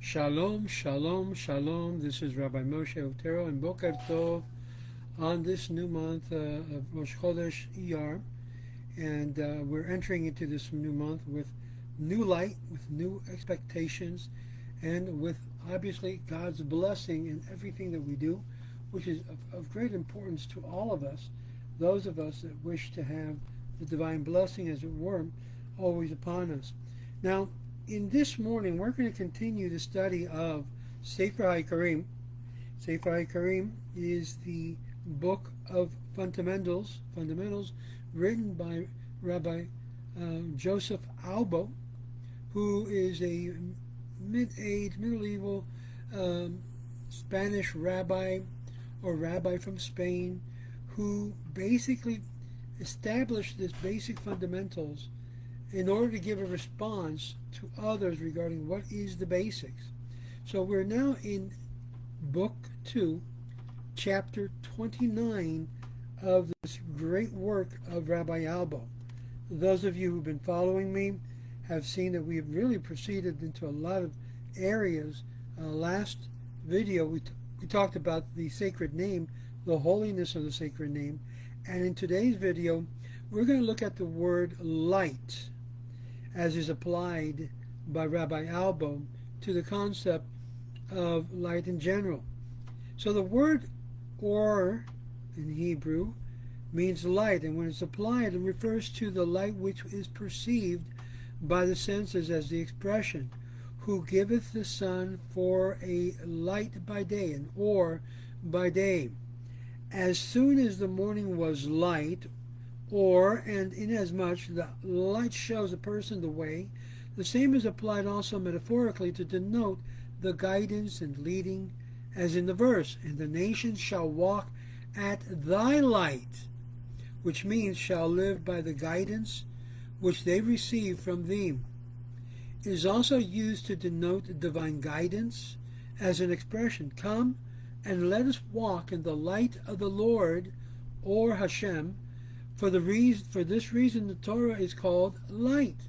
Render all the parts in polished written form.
Shalom, shalom, shalom. This is Rabbi Moshe Otero and Boker Tov on this new month of Rosh Chodesh Iyar. And we're entering into this new month with new light, with new expectations, and with obviously God's blessing in everything that we do, which is of great importance to all of us, those of us that wish to have the divine blessing, as it were, always upon us. Now, in this morning, we're going to continue the study of Sefer Haikkarim. Sefer Haikkarim is the book of fundamentals written by Rabbi Joseph Albo, who is a mid-age, medieval Spanish rabbi or rabbi from Spain, who basically established this basic fundamentals in order to give a response to others regarding what is the basics. So we're now in Book 2, Chapter 29 of this great work of Rabbi Albo. Those of you who've been following me have seen that we have really proceeded into a lot of areas. Last video we talked about the sacred name, the holiness of the sacred name, and in today's video we're going to look at the word light as is applied by Rabbi Albo to the concept of light in general. So the word or in Hebrew means light, and when it's applied it refers to the light which is perceived by the senses, as the expression, who giveth the sun for a light by day, and or by day. As soon as the morning was light, or, and inasmuch the light shows a person the way, the same is applied also metaphorically to denote the guidance and leading, as in the verse, and the nations shall walk at thy light, which means shall live by the guidance which they receive from thee. It is also used to denote divine guidance, as an expression, come and let us walk in the light of the Lord, or Hashem. For this reason the Torah is called light.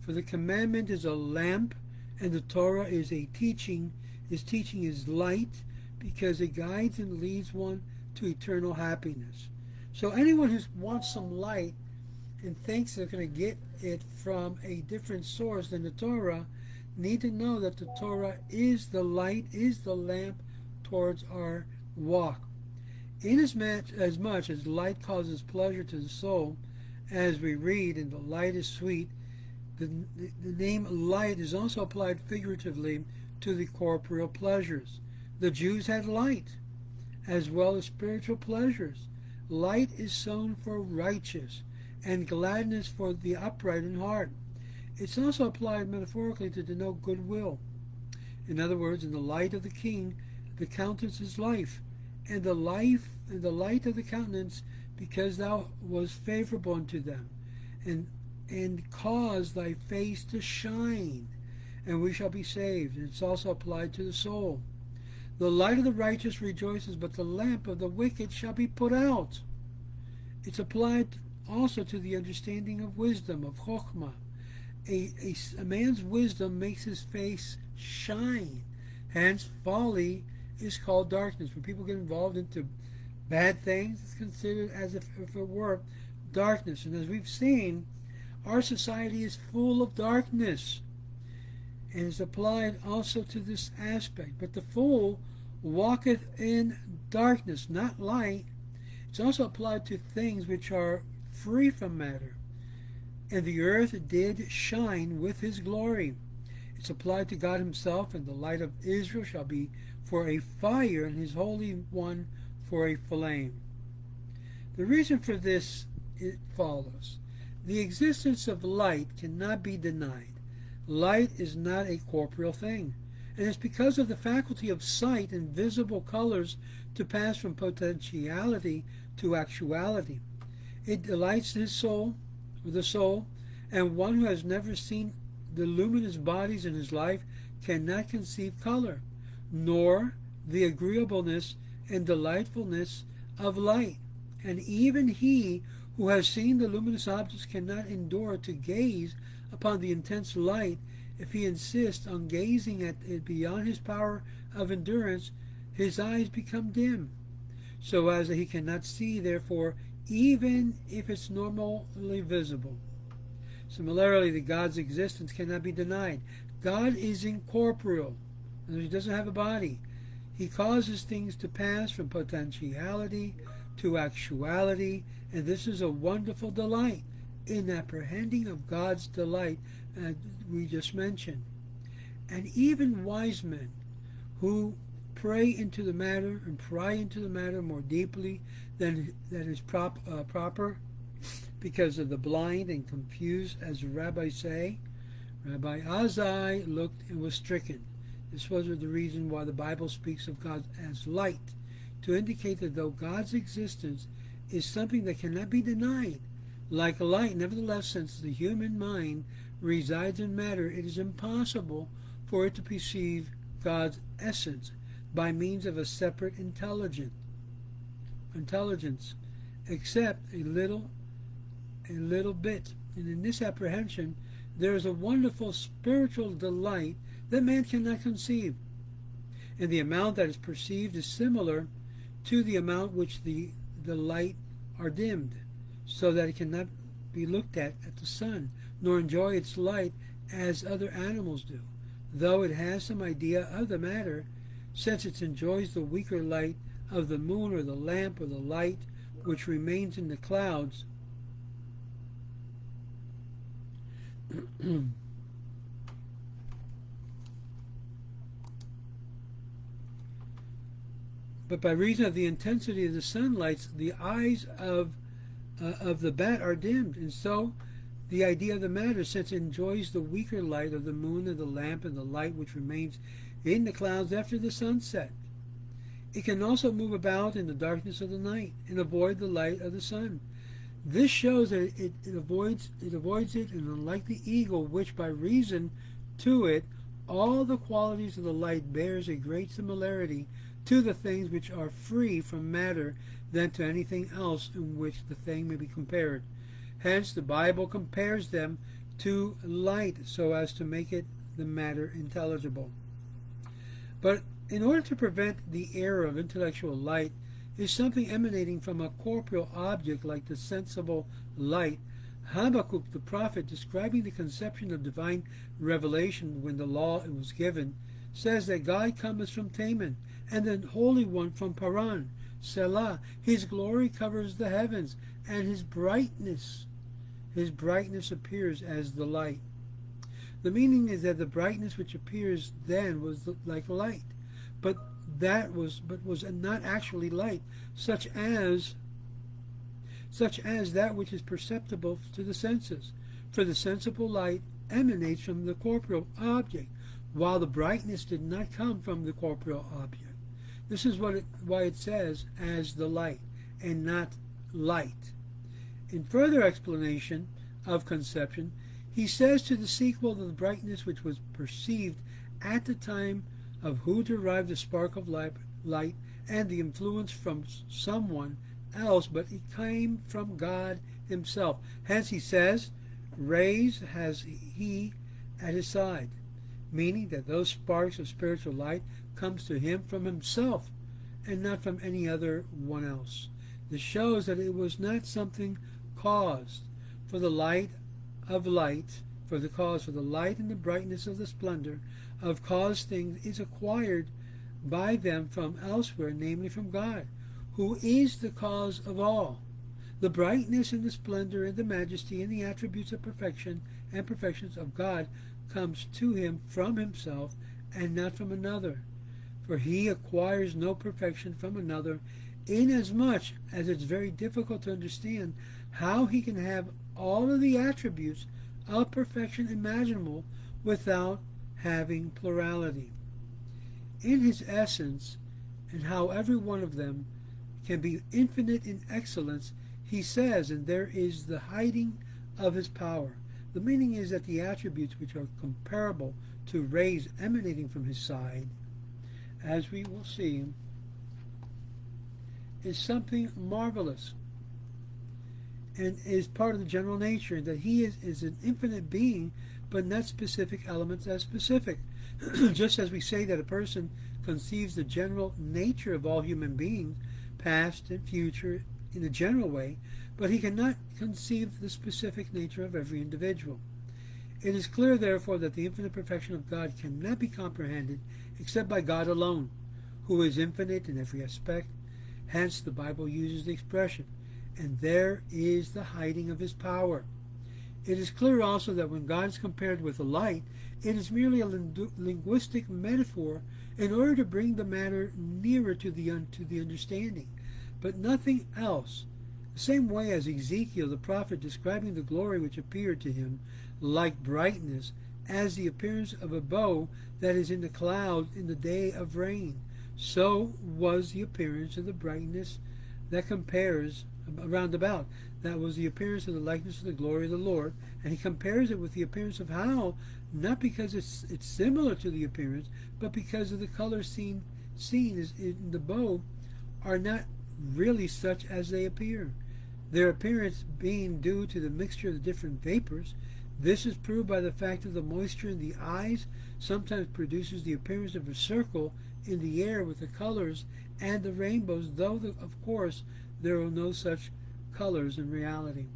For the commandment is a lamp, and the Torah is a teaching. His teaching is light, because it guides and leads one to eternal happiness. So anyone who wants some light and thinks they're going to get it from a different source than the Torah need to know that the Torah is the light, is the lamp towards our walk. Inasmuch as light causes pleasure to the soul, as we read, and the light is sweet, the name light is also applied figuratively to the corporeal pleasures. The Jews had light, as well as spiritual pleasures. Light is sown for righteous, and gladness for the upright in heart. It's also applied metaphorically to denote goodwill. In other words, in the light of the king, the countenance is life, and the light of the countenance, because thou was favorable unto them, and cause thy face to shine, and we shall be saved. And it's also applied to the soul. The light of the righteous rejoices, but the lamp of the wicked shall be put out. It's applied also to the understanding of wisdom, of chokhmah. A man's wisdom makes his face shine. Hence, folly is called darkness. When people get involved into bad things, it's considered as if it were darkness. And as we've seen, our society is full of darkness, and is applied also to this aspect. But the fool walketh in darkness, not light. It's also applied to things which are free from matter. And the earth did shine with his glory. It's applied to God himself, and the light of Israel shall be for a fire, and his Holy One for a flame. The reason for this, it follows. The existence of light cannot be denied. Light is not a corporeal thing, and it's because of the faculty of sight and visible colors to pass from potentiality to actuality. It delights his soul, or the soul, and one who has never seen the luminous bodies in his life cannot conceive color, nor the agreeableness and delightfulness of light. And even he who has seen the luminous objects cannot endure to gaze upon the intense light If he insists on gazing at it beyond his power of endurance, his eyes become dim, so as that he cannot see, therefore, even if it's normally visible. Similarly, the God's existence cannot be denied. God is incorporeal, and he doesn't have a body. He causes things to pass from potentiality to actuality, and this is a wonderful delight in apprehending of God's delight, as we just mentioned. And even wise men who pray into the matter and pry into the matter more deeply than that is proper, because of the blind and confused, as the rabbis say, Rabbi Azai looked and was stricken. This was the reason why the Bible speaks of God as light, to indicate that though God's existence is something that cannot be denied, like light, nevertheless, since the human mind resides in matter, it is impossible for it to perceive God's essence by means of a separate intelligence, except a little bit. And in this apprehension, there is a wonderful spiritual delight that man cannot conceive. And the amount that is perceived is similar to the amount which the light are dimmed, so that it cannot be looked at the sun, nor enjoy its light as other animals do, though it has some idea of the matter, since it enjoys the weaker light of the moon or the lamp or the light which remains in the clouds. But by reason of the intensity of the sunlight, the eyes of the bat are dimmed, and so the idea of the matter, since it enjoys the weaker light of the moon and the lamp and the light which remains in the clouds after the sunset. It can also move about in the darkness of the night and avoid the light of the sun. This shows that it avoids it, and unlike the eagle, which by reason to it all the qualities of the light bears a great similarity to the things which are free from matter than to anything else in which the thing may be compared. Hence the Bible compares them to light so as to make it the matter intelligible. But in order to prevent the error of intellectual light is something emanating from a corporeal object like the sensible light, Habakkuk the prophet, describing the conception of divine revelation when the law was given, says that God cometh from Teman, and the Holy One from Paran, Selah. His glory covers the heavens, and his brightness appears as the light. The meaning is that the brightness which appears then was like light, but was not actually light, such as that which is perceptible to the senses. For the sensible light emanates from the corporeal object, while the brightness did not come from the corporeal object. This is why it says as the light and not light. In further explanation of conception, he says to the sequel of the brightness which was perceived at the time of who derived the spark of light and the influence from someone else, but it came from God himself. Hence he says, rays has he at his side, meaning that those sparks of spiritual light comes to him from himself and not from any other one else. This shows that it was not something caused. For the light and the brightness of the splendor of caused things is acquired by them from elsewhere, namely from God, who is the cause of all. The brightness and the splendor and the majesty and the attributes of perfection and perfections of God comes to him from himself and not from another. For he acquires no perfection from another, inasmuch as it's very difficult to understand how he can have all of the attributes of perfection imaginable without having plurality. In his essence, and how every one of them can be infinite in excellence, he says, and there is the hiding of his power. The meaning is that the attributes which are comparable to rays emanating from his side, as we will see, is something marvelous. and is part of the general nature, that he is an infinite being, but not specific elements as specific. Just as we say that a person conceives the general nature of all human beings, past and future, in a general way, but he cannot conceive the specific nature of every individual. It is clear, therefore, that the infinite perfection of God cannot be comprehended except by God alone, who is infinite in every aspect. Hence, the Bible uses the expression, and there is the hiding of his power. It is clear also that when God is compared with a light, it is merely a linguistic metaphor in order to bring the matter nearer to the understanding, but nothing else. The same way as Ezekiel the prophet, describing the glory which appeared to him like brightness, as the appearance of a bow that is in the cloud in the day of rain, so was the appearance of the brightness that compares around about. That was the appearance of the likeness of the glory of the Lord, and he compares it with the appearance of how, not because it's similar to the appearance, but because of the colors seen in the bow are not really such as they appear, their appearance being due to the mixture of the different vapors. This is proved by the fact that the moisture in the eyes sometimes produces the appearance of a circle in the air with the colors and the rainbows, though of course there are no such colors in reality.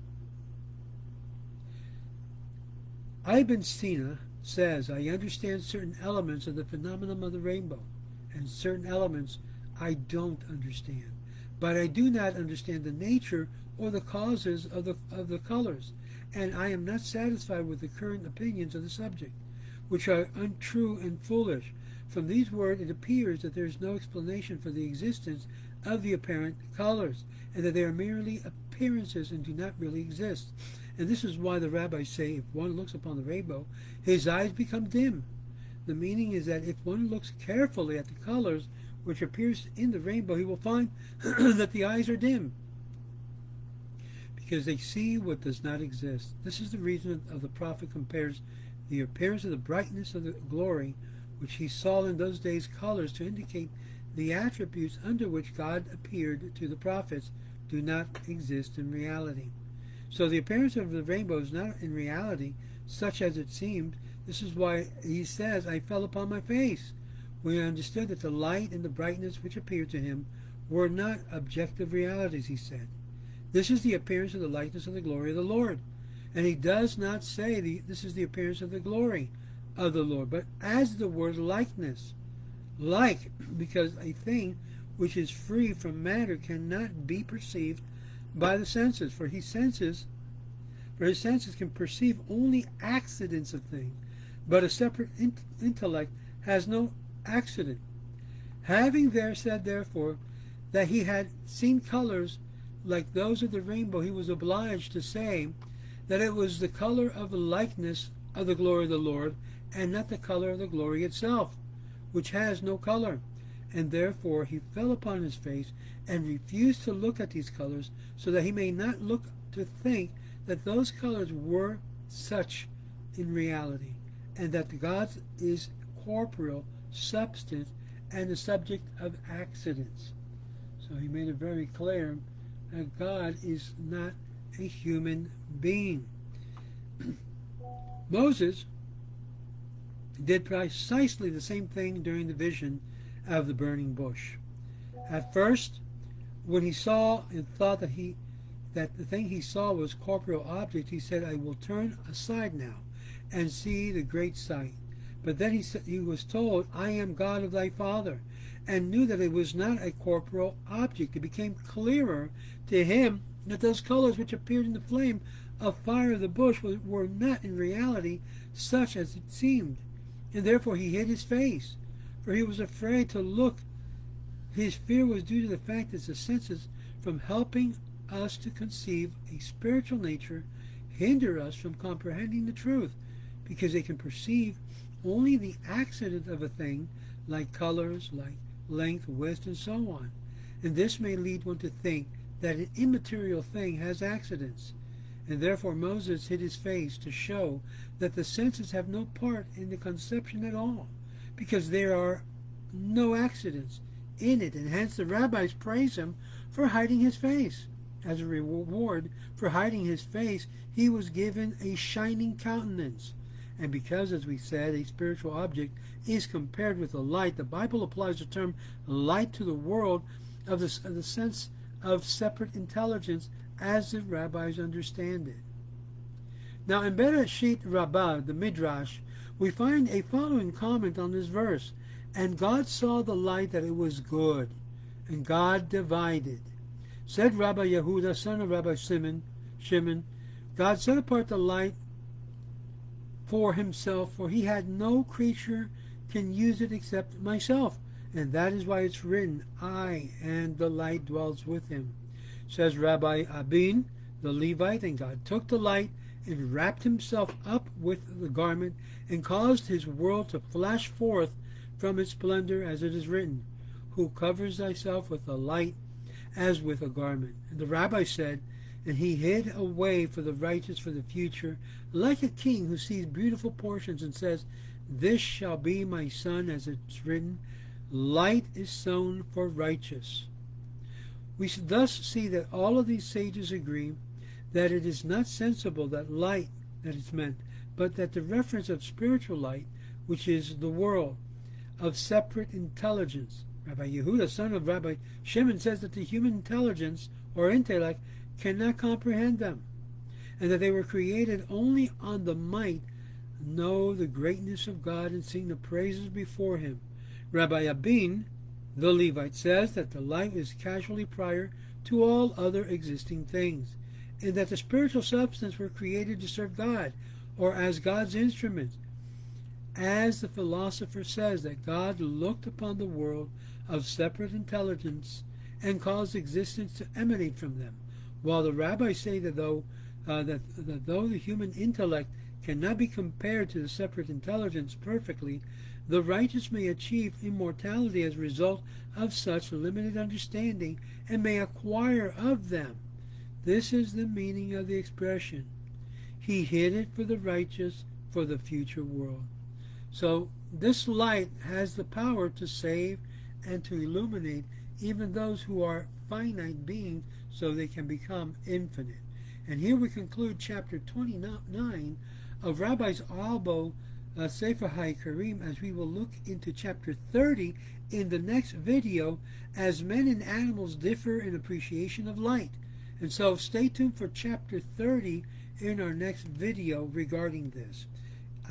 Ibn Sina says, I understand certain elements of the phenomenon of the rainbow, and certain elements I don't understand. But I do not understand the nature or the causes of the colors, and I am not satisfied with the current opinions of the subject, which are untrue and foolish. From these words it appears that there is no explanation for the existence of the apparent colors, and that they are merely appearances and do not really exist. And this is why the rabbis say, if one looks upon the rainbow, his eyes become dim. The meaning is that if one looks carefully at the colors which appears in the rainbow, he will find that the eyes are dim, because they see what does not exist. This is the reason of the prophet compares the appearance of the brightness of the glory which he saw in those days colors to indicate the attributes under which God appeared to the prophets do not exist in reality. So the appearance of the rainbow is not in reality such as it seemed. This is why he says, I fell upon my face. We understood that the light and the brightness which appeared to him were not objective realities, he said. This is the appearance of the likeness of the glory of the Lord. And he does not say this is the appearance of the glory of the Lord, but as the word likeness. Like, because a thing which is free from matter cannot be perceived by the senses, for his senses can perceive only accidents of things, but a separate intellect has no accident. Having said therefore that he had seen colors like those of the rainbow, he was obliged to say that it was the color of the likeness of the glory of the Lord, and not the color of the glory itself, which has no color. And therefore he fell upon his face and refused to look at these colors, so that he may not look to think that those colors were such in reality, and that God is corporeal, substance, and the subject of accidents. So he made it very clear that God is not a human being. Moses did precisely the same thing during the vision of the burning bush. At first, when he saw and thought that the thing he saw was corporeal object, he said, I will turn aside now and see the great sight. But then he was told, I am God of thy father, and knew that it was not a corporeal object. It became clearer to him that those colors which appeared in the flame of fire of the bush were not in reality such as it seemed. And therefore he hid his face, for he was afraid to look. His fear was due to the fact that the senses, from helping us to conceive a spiritual nature, hinder us from comprehending the truth, because they can perceive only the accident of a thing, like colors, like length, width, and so on. And this may lead one to think that an immaterial thing has accidents. And therefore Moses hid his face to show that the senses have no part in the conception at all, because there are no accidents in it, and hence the rabbis praise him for hiding his face. as a reward for hiding his face, he was given a shining countenance. And because, as we said, a spiritual object is compared with a light, the Bible applies the term light to the world of the sense of separate intelligence as the rabbis understand it. Now, in Bereshit Rabbah, the Midrash, we find a following comment on this verse. And God saw the light that it was good, and God divided. Said Rabbi Yehuda, son of Rabbi Shimon, God set apart the light for himself, for he had no creature can use it except myself. And that is why it's written, I and the light dwells with him. Says Rabbi Abin, the Levite, and God took the light and wrapped himself up with the garment and caused his world to flash forth from its splendor, as it is written, who covers thyself with a light as with a garment. And the rabbi said, and he hid away for the righteous for the future, like a king who sees beautiful portions and says, this shall be my son, as it's written, light is sown for righteous. We thus see that all of these sages agree that it is not sensible that light that is meant, but that the reference of spiritual light, which is the world, of separate intelligence. Rabbi Yehuda, son of Rabbi Shimon, says that the human intelligence or intellect cannot comprehend them, and that they were created only on the might know the greatness of God and sing the praises before him. Rabbi Abin, the Levite, says that the light is casually prior to all other existing things, and that the spiritual substance were created to serve God, or as God's instruments. As the philosopher says that God looked upon the world of separate intelligence and caused existence to emanate from them, while the rabbis say that though the human intellect cannot be compared to the separate intelligence perfectly, the righteous may achieve immortality as a result of such limited understanding and may acquire of them. This is the meaning of the expression, he hid it for the righteous for the future world. So this light has the power to save and to illuminate even those who are finite beings, so they can become infinite. And here we conclude chapter 29 of Rabbi Albo Sefer Haikkarim, as we will look into chapter 30 in the next video, as men and animals differ in appreciation of light. And so stay tuned for chapter 30 in our next video regarding this.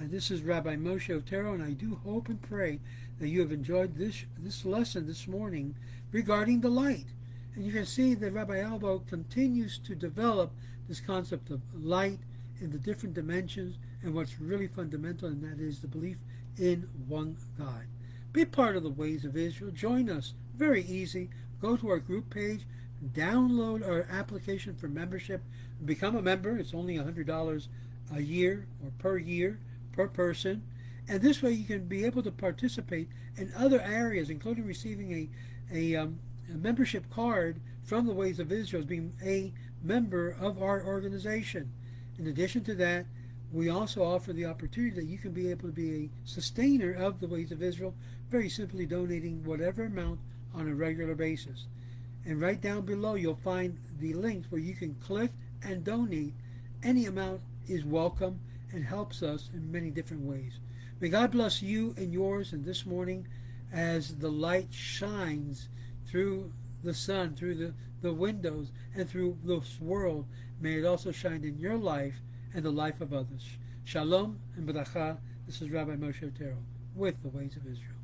This is Rabbi Moshe Otero, and I do hope and pray that you have enjoyed this lesson this morning regarding the light. And you can see that Rabbi Albo continues to develop this concept of light in the different dimensions and what's really fundamental, and that is the belief in one God. Be part of the Ways of Israel. Join us. Very easy. Go to our group page, download our application for membership, become a member. It's only $100 a year or per person, and this way you can be able to participate in other areas, including receiving a membership card from the Ways of Israel as being a member of our organization. In addition to that, we also offer the opportunity that you can be able to be a sustainer of the Ways of Israel, very simply donating whatever amount on a regular basis. And right down below you'll find the links where you can click and donate. Any amount is welcome and helps us in many different ways. May God bless you and yours, and this morning as the light shines through the sun, through the windows, and through this world, may it also shine in your life and the life of others. Shalom and Baracha. This is Rabbi Moshe Otero with the Ways of Israel.